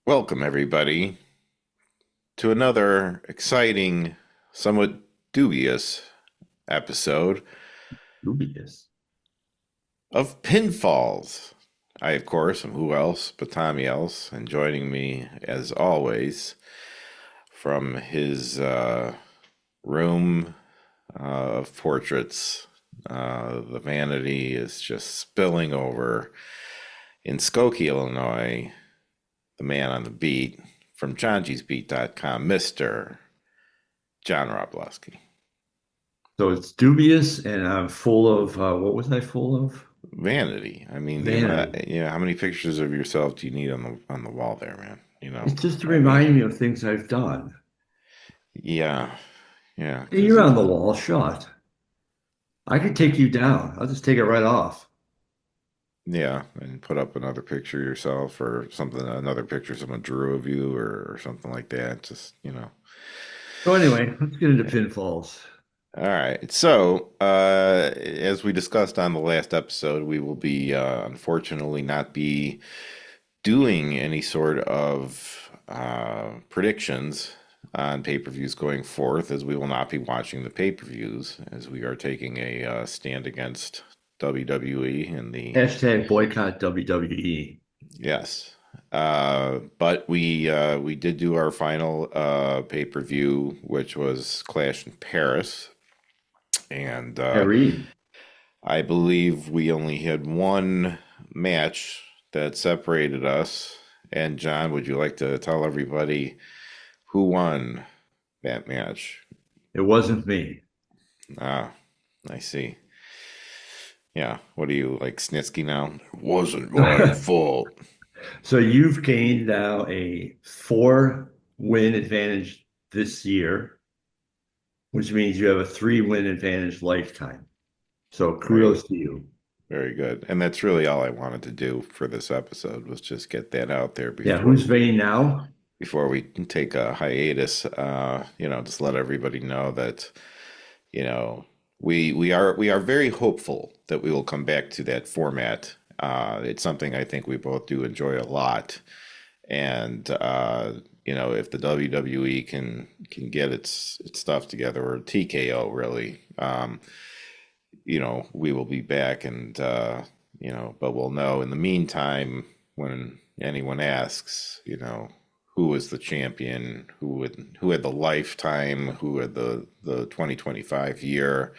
Welcome, everybody, to another exciting, somewhat dubious episode Dubious. of Pinfalls. I, of course, am who else but Tommy Else, and joining me, as always, from his room of portraits, the vanity is just spilling over in Skokie, Illinois, the man on the beat from JohnG'sBeat.com, Mr. John Robleski. So it's dubious, and I'm full of what was I full of? Vanity. I mean, Vanity. how many pictures of yourself do you need on the wall there, man? It's just to I mean, remind me of things I've done. yeah, yeah, Hey, because you're on the wall. Shut. I could take you down. I'll just take it right off. yeah, and put up another picture of yourself or something, another picture someone drew of you or something like that. Just. So anyway, let's get into pinfalls. All right. So, as we discussed on the last episode, we will be unfortunately not be doing any sort of predictions on pay-per-views going forth, as we will not be watching the pay-per-views, as we are taking a stand against WWE and the Hashtag boycott WWE. yes. But we did do our final pay-per-view, which was Clash in Paris, and Harry. I believe we only had one match that separated us. And John, would you like to tell everybody who won that match? It wasn't me. Ah, I see. Yeah. What are you, like Snitsky now? It wasn't my fault. So you've gained now a 4-win advantage this year, which means you have a 3-win advantage lifetime. So Very, kudos to you. very good. And that's really all I wanted to do for this episode was just get that out there Yeah, before who's Vane now? we take a hiatus. Just let everybody know that you know, we are very hopeful that we will come back to that format. It's something I think we both do enjoy a lot, and if the WWE can get its stuff together, or TKO really, we will be back, and but we'll know in the meantime when anyone asks, who was the champion, who had the lifetime, who had the 2025 year.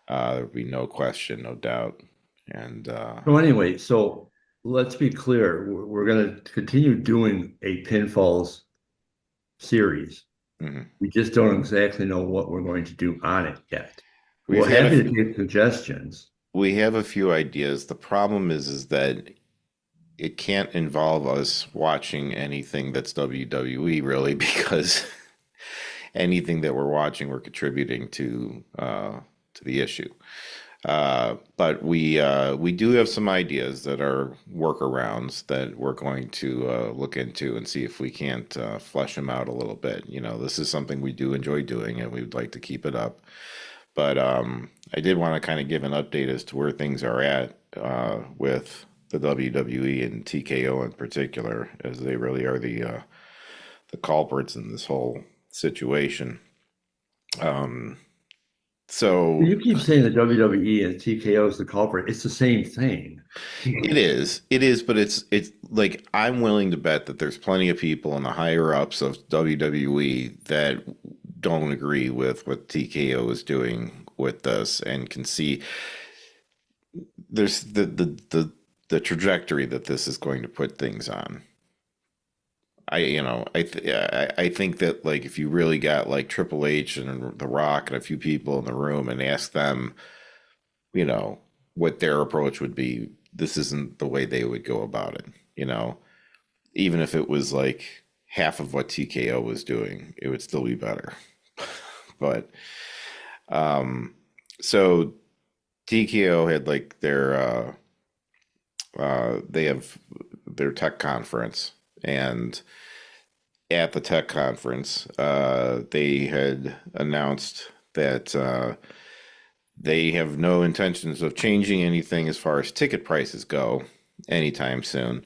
There'd be no question, no doubt. And So anyway, so let's be clear. We're going to continue doing a pinfalls series. mhm. We just don't exactly know what we're going to do on it yet. we've We're had a happy to f- take suggestions. we have a few ideas. The problem is that it can't involve us watching anything that's WWE really because anything that we're watching, we're contributing to the issue. But we do have some ideas that are workarounds that we're going to look into and see if we can't flesh them out a little bit. This is something we do enjoy doing, and we would like to keep it up. But I did want to kind of give an update as to where things are at with the WWE and TKO in particular, as they really are the culprits in this whole situation. Um, so You keep saying the WWE and TKO is the culprit. It's the same thing. it is, but it's like I'm willing to bet that there's plenty of people in the higher ups of WWE that don't agree with what TKO is doing with this and can see there's the trajectory that this is going to put things on. I think that like if you really got like Triple H and The Rock and a few people in the room and ask them, you know, what their approach would be, this isn't the way they would go about it. You know, even if it was like half of what TKO was doing, it would still be better. But um, so TKO had like they have their tech conference, and at the tech conference, they had announced that they have no intentions of changing anything as far as ticket prices go anytime soon.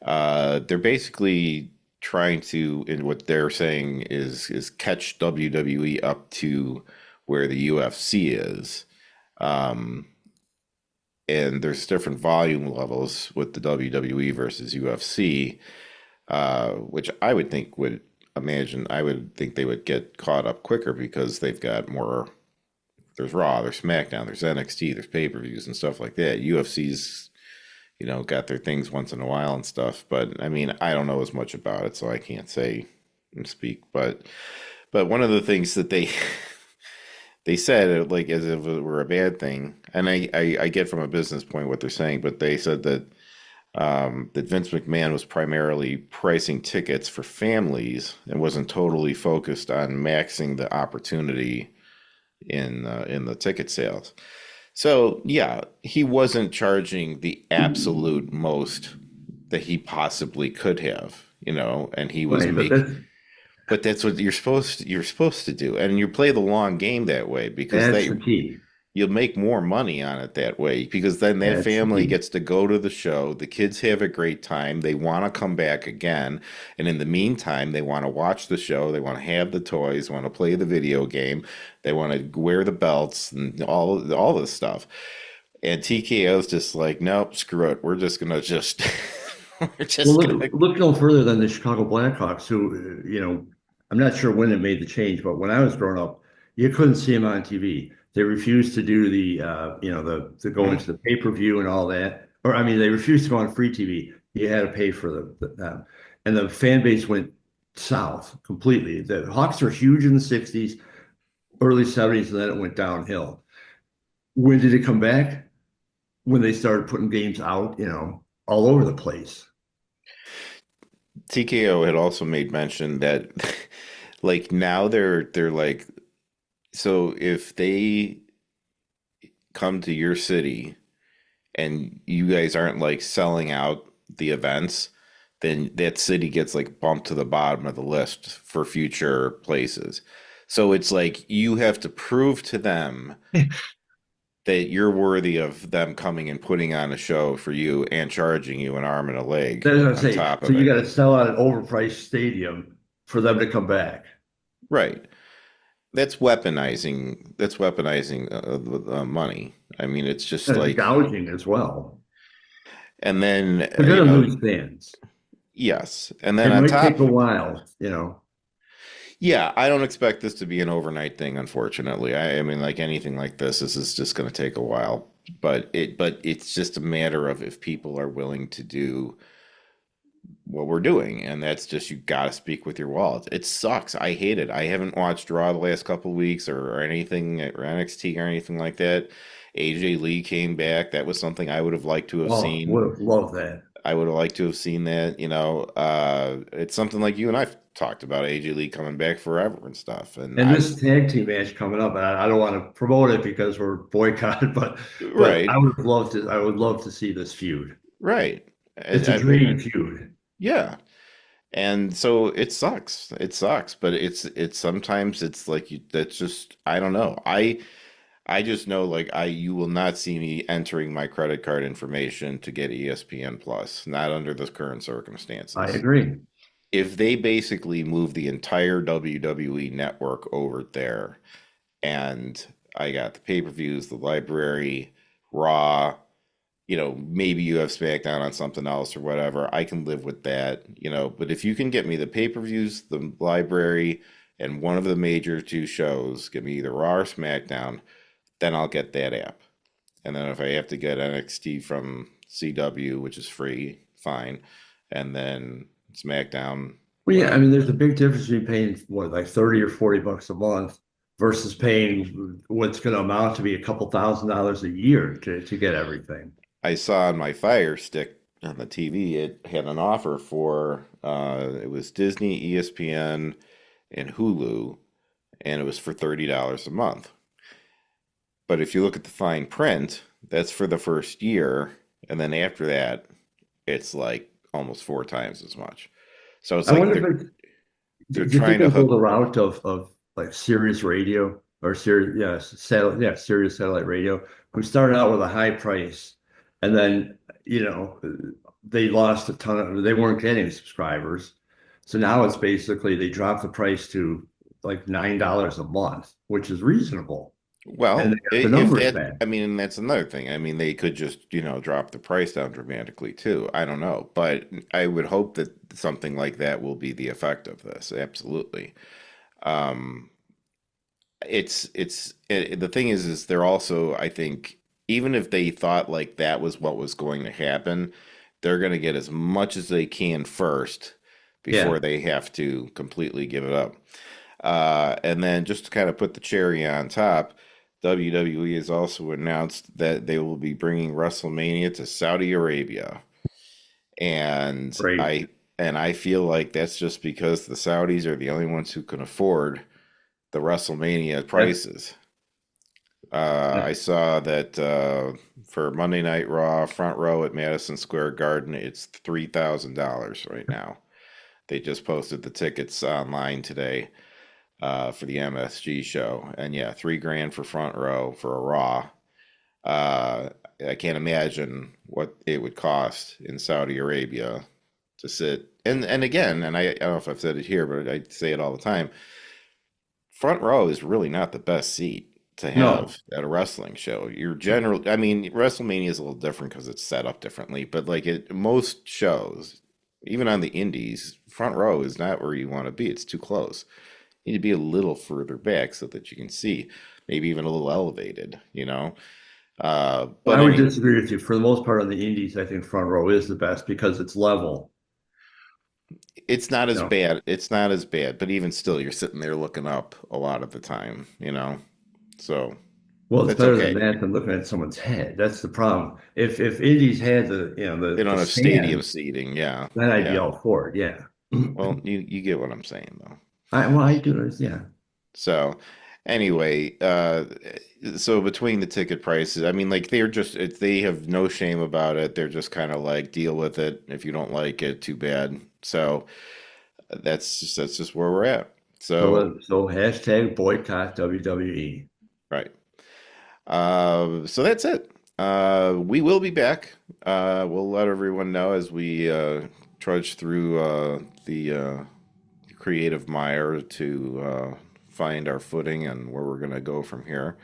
They're basically trying to, and what they're saying is catch WWE up to where the UFC is. Um, and there's different volume levels with the WWE versus UFC, which I would think they would get caught up quicker because they've got more. There's Raw, there's SmackDown, there's NXT, there's pay-per-views and stuff like that. UFC's, got their things once in a while and stuff. But I mean, I don't know as much about it, so I can't say and speak. But one of the things that they said like as if it were a bad thing, and I get from a business point what they're saying, but they said that Vince McMahon was primarily pricing tickets for families and wasn't totally focused on maxing the opportunity in the ticket sales. So yeah, he wasn't charging the absolute most that he possibly could have, and he was Right, but making. But that's what you're supposed to do, and you play the long game that way because that's the key. you'll make more money on it that way because then that That's the family key. gets to go to the show. The kids have a great time. They want to come back again. And in the meantime, they want to watch the show. They want to have the toys, want to play the video game. They want to wear the belts and all this stuff. And TKO is just like, nope, screw it. We're just gonna just we're Well, just gonna. look no further than the Chicago Blackhawks, who, I'm not sure when it made the change, but when I was growing up, you couldn't see them on TV. They refused to do to go into the pay-per-view and all that. Or, I mean, they refused to go on free TV. You had to pay for and the fan base went south completely. The Hawks were huge in the 60s, early 70s, and then it went downhill. When did it come back? When they started putting games out, all over the place. TKO had also made mention that like now they're like, so if they come to your city and you guys aren't like selling out the events, then that city gets like bumped to the bottom of the list for future places. So it's like you have to prove to them that you're worthy of them coming and putting on a show for you and charging you an arm and a leg That's what I on say. top So of you it. got to sell out an overpriced stadium for them to come back. Right. That's weaponizing money. I mean, it's just And it's like, gouging as well. and then They're going to lose fans. yes, and then It on might top, take a while. yeah, I don't expect this to be an overnight thing, unfortunately. I mean, like anything like this is just going to take a while. But it's just a matter of if people are willing to do what we're doing, and that's just you got to speak with your wallet. It sucks. I hate it. I haven't watched Raw the last couple of weeks or anything or NXT or anything like that. AJ Lee came back. That was something I would have liked to have Oh, seen. would have loved that. I would have liked to have seen that. It's something like you and I've talked about AJ Lee coming back forever and stuff. And And this tag team match coming up, and I don't want to promote it because we're boycotted, but right, I would love to see this feud. right. It's a I mean, dream feud. yeah. And so it sucks. It sucks, but it's sometimes it's like that's just I don't know. I just know like you will not see me entering my credit card information to get ESPN Plus, not under the current I circumstances. agree. If they basically move the entire WWE network over there and I got the pay-per-views, the library, Raw, maybe you have SmackDown on something else or whatever. I can live with that, but if you can get me the pay-per-views, the library, and one of the major two shows, give me either Raw or SmackDown, then I'll get that app. And then if I have to get NXT from CW, which is free, fine. And then SmackDown, Well, yeah, I whatever. mean, there's a big difference between paying what, like 30 or 40 bucks a month versus paying what's going to amount to be a couple $1,000s a year to get everything. I saw on my Fire Stick on the TV, it had an offer for it was Disney, ESPN, and Hulu, and it was for $30 a month. But if you look at the fine print, that's for the first year, and then after that, it's like almost four times as much. So it's I like wonder they're if they're do you think trying to they'll go hook. the route of like Sirius Radio or Sirius, yeah, Sirius satellite radio, who started out with a high price and then, they lost a ton of, they weren't getting subscribers. So now it's basically they dropped the price to like $9 a month, which is reasonable. And they Well, got the if numbers that, back. I mean, that's another thing. I mean, they could just, drop the price down dramatically too. I don't know, but I would hope that something like that will be the effect of this. Absolutely. Um, the thing is they're also, I think, even if they thought like that was what was going to happen, they're going to get as much as they can first before Yeah. they have to completely give it up. And then just to kind of put the cherry on top, WWE has also announced that they will be bringing WrestleMania to Saudi Arabia. And Great. I feel like that's just because the Saudis are the only ones who can afford the WrestleMania Yep. prices. I saw that for Monday Night Raw front row at Madison Square Garden, it's $3,000 right now. They just posted the tickets online today for the MSG show, and yeah, 3 grand for front row for a Raw. Uh, I can't imagine what it would cost in Saudi Arabia to sit. And again, and I don't know if I've said it here, but I say it all the time. Front row is really not the best seat to No. have at a wrestling show. You're general. I mean, WrestleMania is a little different because it's set up differently, but like most shows, even on the indies, front row is not where you want to be. It's too close. You need to be a little further back so that you can see, maybe even a little elevated. Well, But I would anyway, disagree with you. For the most part on the indies, I think front row is the best because it's level. it's not as No. bad. It's not as bad, but even still, you're sitting there looking up a lot of the time. So Well, it's that's better than okay. that than looking at someone's head. That's the problem. If indies had the They the don't have stadium stand, seating. Yeah, then I'd be yeah. all for it. Yeah. Well, you get what I'm saying though. I do. Yeah. So anyway, so between the ticket prices, I mean, like they have no shame about it. They're just kind of like deal with it. If you don't like it, too bad. So that's just where we're at. So So hashtag boycott WWE. right. So that's it. We will be back. We'll let everyone know as we trudge through the creative mire to find our footing and where we're going to go from here.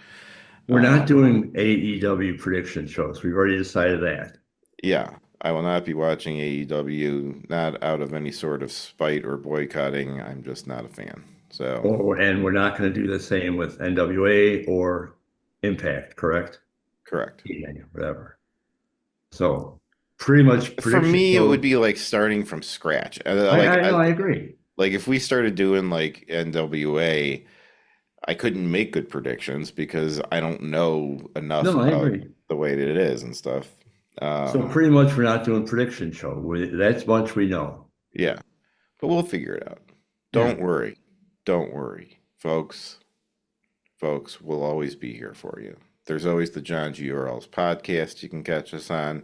We're not Um, doing AEW prediction shows. We've already decided that. yeah, I will not be watching AEW, not out of any sort of spite or boycotting. I'm just not a fan. So, And we're not going to do the same with NWA or Impact, correct? correct. Yeah, whatever. So pretty much For prediction me, it would shows. be like starting from scratch. I know, I agree. Like if we started doing like NWA, I couldn't make good predictions because I don't know enough No, I about agree. the way that it is and stuff. So Um, pretty much we're not doing prediction show. That's much we know. yeah, but we'll figure it out. Yeah. Don't worry. Don't worry, folks. Folks, we'll always be here for you. There's always the John G. Earls podcast you can catch us on.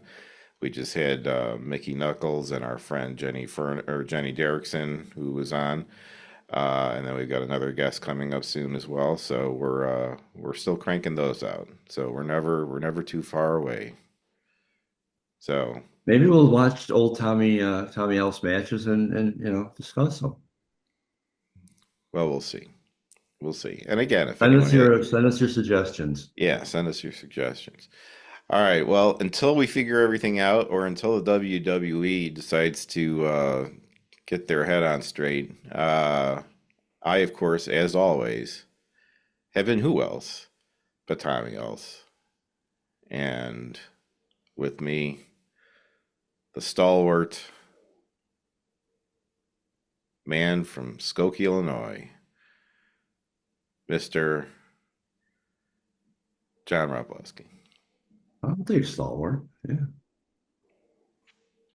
We just had Mickey Knuckles and our friend Jenny Derrickson who was on. And then we've got another guest coming up soon as well. So we're still cranking those out. So we're never too far away. So Maybe we'll watch old Tommy Else matches and discuss them. well, we'll see. We'll see. And again, if Send anyone us had, your suggestions. yeah, send us your suggestions. All right. Well, until we figure everything out, or until the WWE decides to get their head on straight, I, of course, as always, have been who else but Tommy else, and with me, the stalwart man from Skokie, Illinois, Mr. John Roblowski. I'll take stalwart. Yeah.